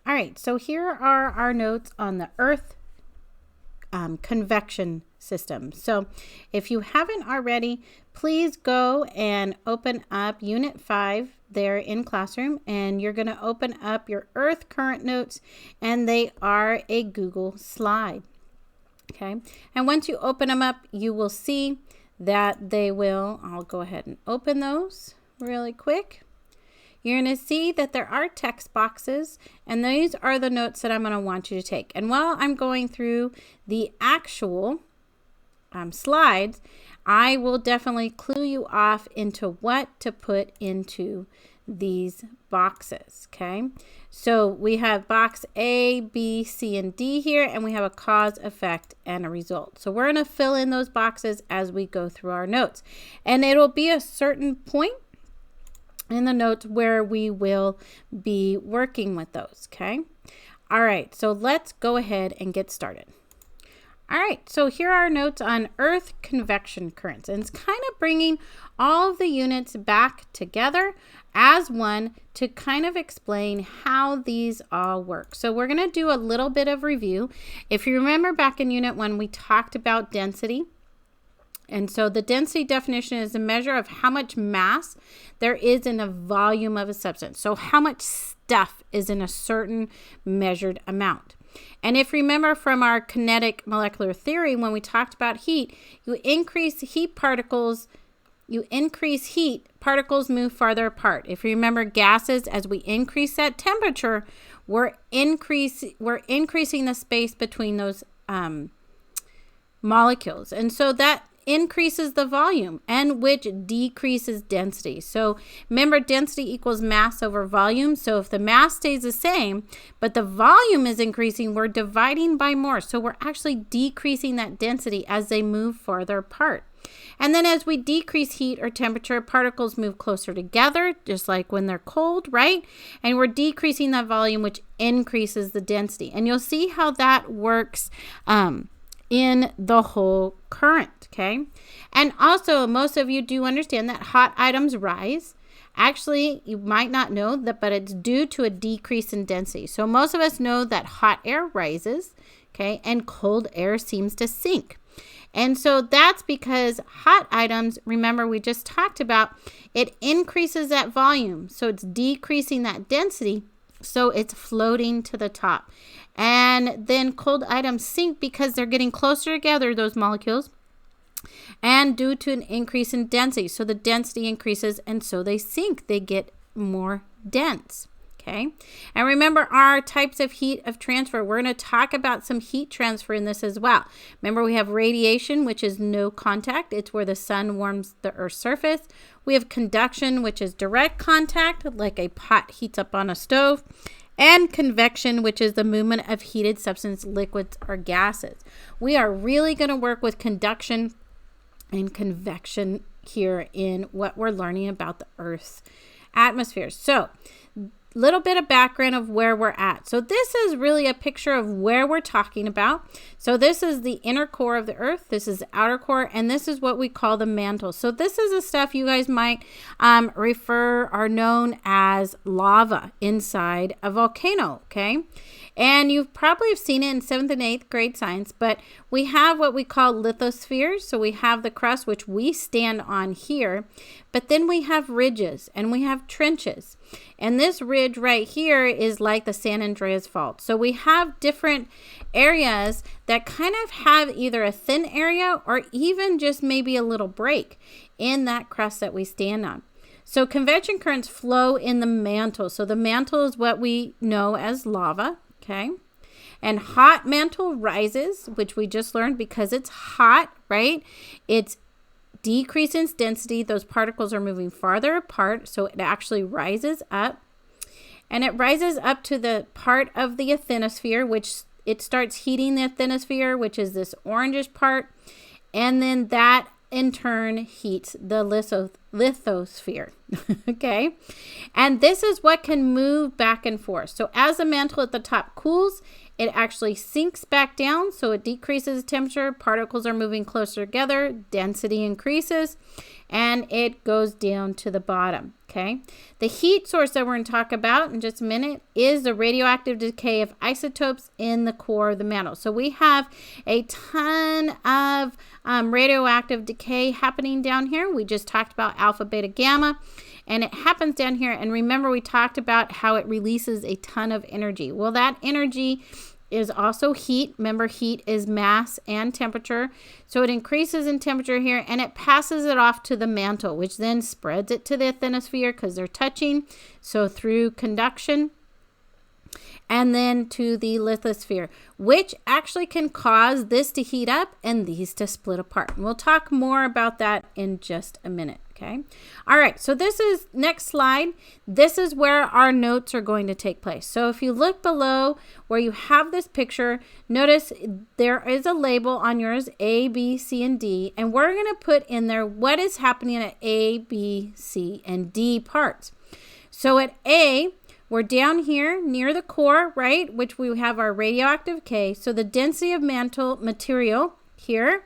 All right, so here are our notes on the Earth convection system. So if you haven't already, please go and open up Unit 5 there in Classroom, and you're going to open up your Earth current notes, and they are a Google slide. Okay, and once you open them up, you will see that they will, I'll go ahead and open those really quick. You're going to see that there are text boxes, and these are the notes that I'm going to want you to take. And while I'm going through the actual slides, I will definitely clue you off into what to put into these boxes, okay? So we have box A, B, C, and D here, and we have a cause, effect, and a result. So we're going to fill in those boxes as we go through our notes. And it'll be a certain point in the notes where we will be working with those, okay? All right, so let's go ahead and get started. All right, so here are our notes on Earth convection currents, and it's kind of bringing all of the units back together as one to kind of explain how these all work. So we're going to do a little bit of review. If you remember back in Unit 1, we talked about density. And so the density definition is a measure of how much mass there is in a volume of a substance. So how much stuff is in a certain measured amount. And if you remember from our kinetic molecular theory, when we talked about heat, you increase heat, particles move farther apart. If you remember gases, as we increase that temperature, we're increasing the space between those molecules. And so that increases the volume, and which decreases density. So remember, density equals mass over volume. So if the mass stays the same, but the volume is increasing, we're dividing by more. So we're actually decreasing that density as they move farther apart. And then as we decrease heat or temperature, particles move closer together, just like when they're cold, right? And we're decreasing that volume, which increases the density. And you'll see how that works in the whole current, okay? And also, most of you do understand that hot items rise. Actually, you might not know that, but it's due to a decrease in density. So most of us know that hot air rises, okay, and cold air seems to sink. And so that's because hot items, remember we just talked about, it increases that volume. So it's decreasing that density. So it's floating to the top. And then cold items sink because they're getting closer together, those molecules, and due to an increase in density. So the density increases, and so they sink. They get more dense. Okay. And remember our types of heat of transfer. We're going to talk about some heat transfer in this as well. Remember, we have radiation, which is no contact. It's where the sun warms the Earth's surface. We have conduction, which is direct contact, like a pot heats up on a stove. And convection, which is the movement of heated substance, liquids, or gases. We are really going to work with conduction and convection here in what we're learning about the Earth's atmosphere. So, little bit of background of where we're at. So this is really a picture of where we're talking about. So this is the inner core of the Earth. This is the outer core, and this is what we call the mantle. So this is the stuff you guys might refer or known as lava inside a volcano, okay? And you've probably seen it in 7th and 8th grade science, but we have what we call lithospheres. So we have the crust, which we stand on here, but then we have ridges and we have trenches. And this ridge right here is like the San Andreas Fault. So we have different areas that kind of have either a thin area or even just maybe a little break in that crust that we stand on. So convection currents flow in the mantle. So the mantle is what we know as lava. Okay, and hot mantle rises, which we just learned because it's hot, right? It's decreasing its density. Those particles are moving farther apart, so it actually rises up. And it rises up to the part of the asthenosphere, which it starts heating the asthenosphere, which is this orangish part. And then that in turn heats the lithosphere. Okay, and this is what can move back and forth. So as the mantle at the top cools, it actually sinks back down, so it decreases temperature. Particles are moving closer together, density increases, and it goes down to the bottom, okay? The heat source that we're going to talk about in just a minute is the radioactive decay of isotopes in the core of the mantle. So we have a ton of radioactive decay happening down here. We just talked about alpha, beta, gamma, and it happens down here. And remember, we talked about how it releases a ton of energy. Well, that energy is also heat. Remember, heat is mass and temperature. So it increases in temperature here, and it passes it off to the mantle, which then spreads it to the asthenosphere because they're touching. So through conduction, and then to the lithosphere, which actually can cause this to heat up and these to split apart. And we'll talk more about that in just a minute. Okay. All right. So this is next slide. This is where our notes are going to take place. So if you look below where you have this picture, notice there is a label on yours, A, B, C, and D. And we're going to put in there what is happening at A, B, C, and D parts. So at A, we're down here near the core, right, which we have our radioactive decay. So the density of mantle material here,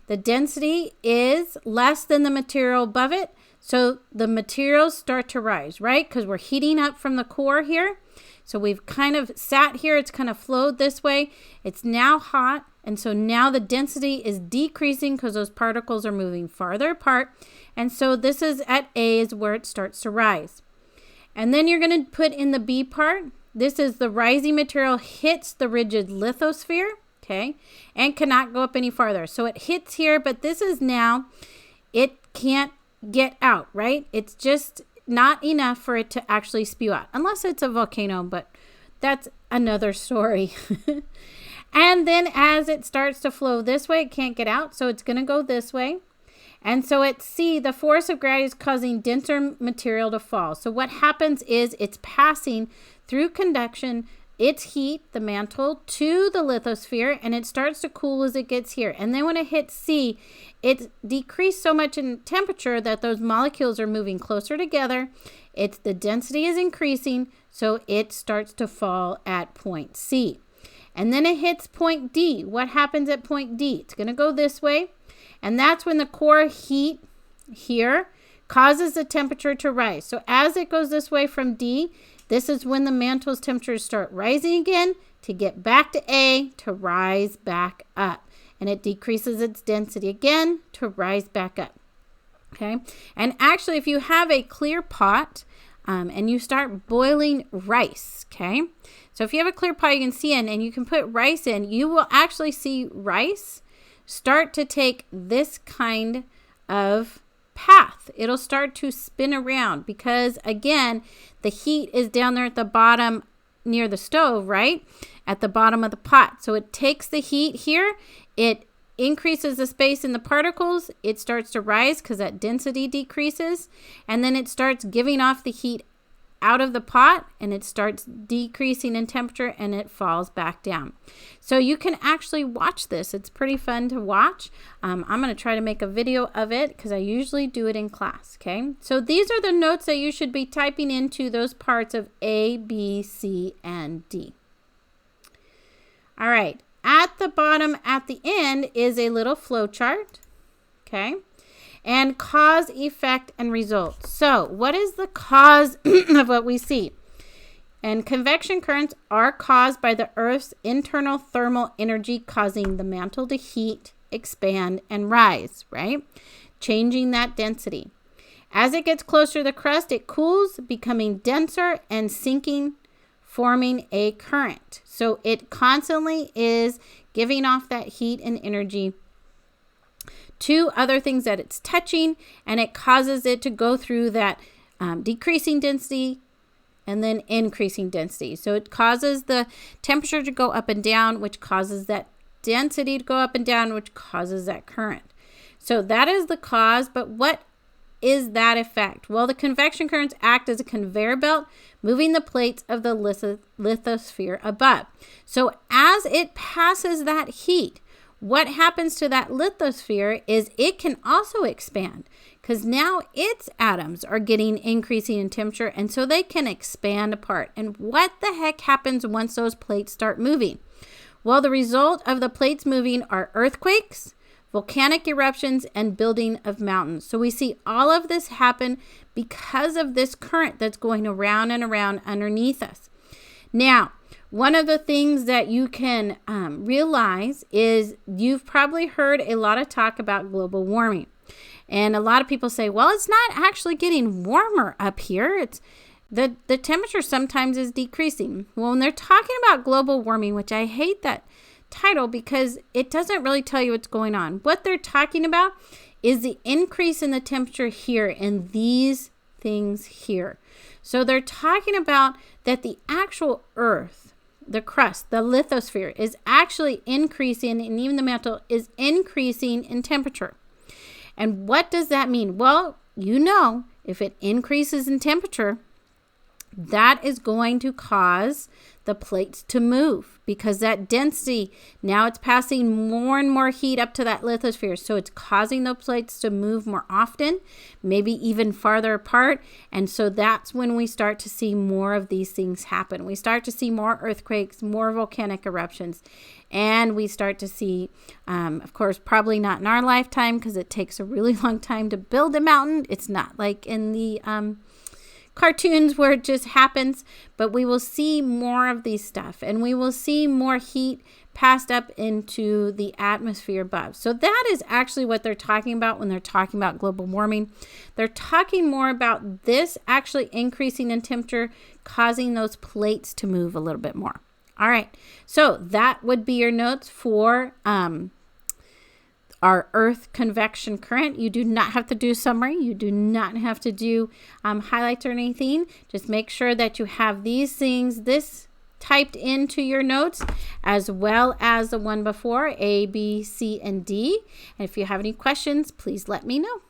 the density is less than the material above it. So the materials start to rise, right, because we're heating up from the core here. So we've kind of sat here. It's kind of flowed this way. It's now hot. And so now the density is decreasing because those particles are moving farther apart. And so this is at A is where it starts to rise. And then you're going to put in the B part. This is the rising material hits the rigid lithosphere, okay, and cannot go up any farther. So it hits here, but this is now, it can't get out, right? It's just not enough for it to actually spew out, unless it's a volcano, but that's another story. And then as it starts to flow this way, it can't get out, so it's going to go this way. And so at C, the force of gravity is causing denser material to fall. So what happens is it's passing through conduction, its heat, the mantle, to the lithosphere, and it starts to cool as it gets here. And then when it hits C, it's decreased so much in temperature that those molecules are moving closer together. The density is increasing, so it starts to fall at point C. And then it hits point D. What happens at point D? It's going to go this way. And that's when the core heat here causes the temperature to rise. So as it goes this way from D, this is when the mantle's temperatures start rising again to get back to A to rise back up. And it decreases its density again to rise back up. Okay. And actually, if you have a clear pot and you start boiling rice, okay. So if you have a clear pot you can see in and you can put rice in, you will actually see rice start to take this kind of path. It'll start to spin around because, again, the heat is down there at the bottom near the stove, right? At the bottom of the pot. So it takes the heat here. It increases the space in the particles. It starts to rise because that density decreases. And then it starts giving off the heat out of the pot, and it starts decreasing in temperature, and it falls back down. So you can actually watch this. It's pretty fun to watch. I'm going to try to make a video of it because I usually do it in class. Okay, so these are the notes that you should be typing into those parts of A, B, C, and D. All right, at the bottom, at the end, is a little flow chart. Okay. And cause, effect, and result. So what is the cause of what we see? And convection currents are caused by the Earth's internal thermal energy causing the mantle to heat, expand, and rise, right? Changing that density. As it gets closer to the crust, it cools, becoming denser and sinking, forming a current. So it constantly is giving off that heat and energy to other things that it's touching, and it causes it to go through that decreasing density and then increasing density. So it causes the temperature to go up and down, which causes that density to go up and down, which causes that current. So that is the cause, but what is that effect? Well, the convection currents act as a conveyor belt, moving the plates of the lithosphere above. So as it passes that heat, what happens to that lithosphere is it can also expand because now its atoms are getting increasing in temperature, and so they can expand apart. And what the heck happens once those plates start moving? Well, the result of the plates moving are earthquakes, volcanic eruptions, and building of mountains. So we see all of this happen because of this current that's going around and around underneath us. Now, one of the things that you can realize is you've probably heard a lot of talk about global warming. And a lot of people say, well, it's not actually getting warmer up here. It's the temperature sometimes is decreasing. Well, when they're talking about global warming, which I hate that title because it doesn't really tell you what's going on. What they're talking about is the increase in the temperature here in these things here. So they're talking about that the actual Earth, the crust, the lithosphere is actually increasing, and even the mantle is increasing in temperature. And what does that mean? Well, you know, if it increases in temperature, that is going to cause the plates to move because that density, now it's passing more and more heat up to that lithosphere. So it's causing the plates to move more often, maybe even farther apart. And so that's when we start to see more of these things happen. We start to see more earthquakes, more volcanic eruptions, and we start to see, of course, probably not in our lifetime because it takes a really long time to build a mountain. It's not like in the cartoons where it just happens, but we will see more of these stuff, and we will see more heat passed up into the atmosphere above. So that is actually what they're talking about when they're talking about global warming. They're talking more about this actually increasing in temperature, causing those plates to move a little bit more. All right, so that would be your notes for our Earth convection current. You do not have to do a summary. You do not have to do highlights or anything. Just make sure that you have these things, this typed into your notes, as well as the one before, A, B, C, and D. And if you have any questions, please let me know.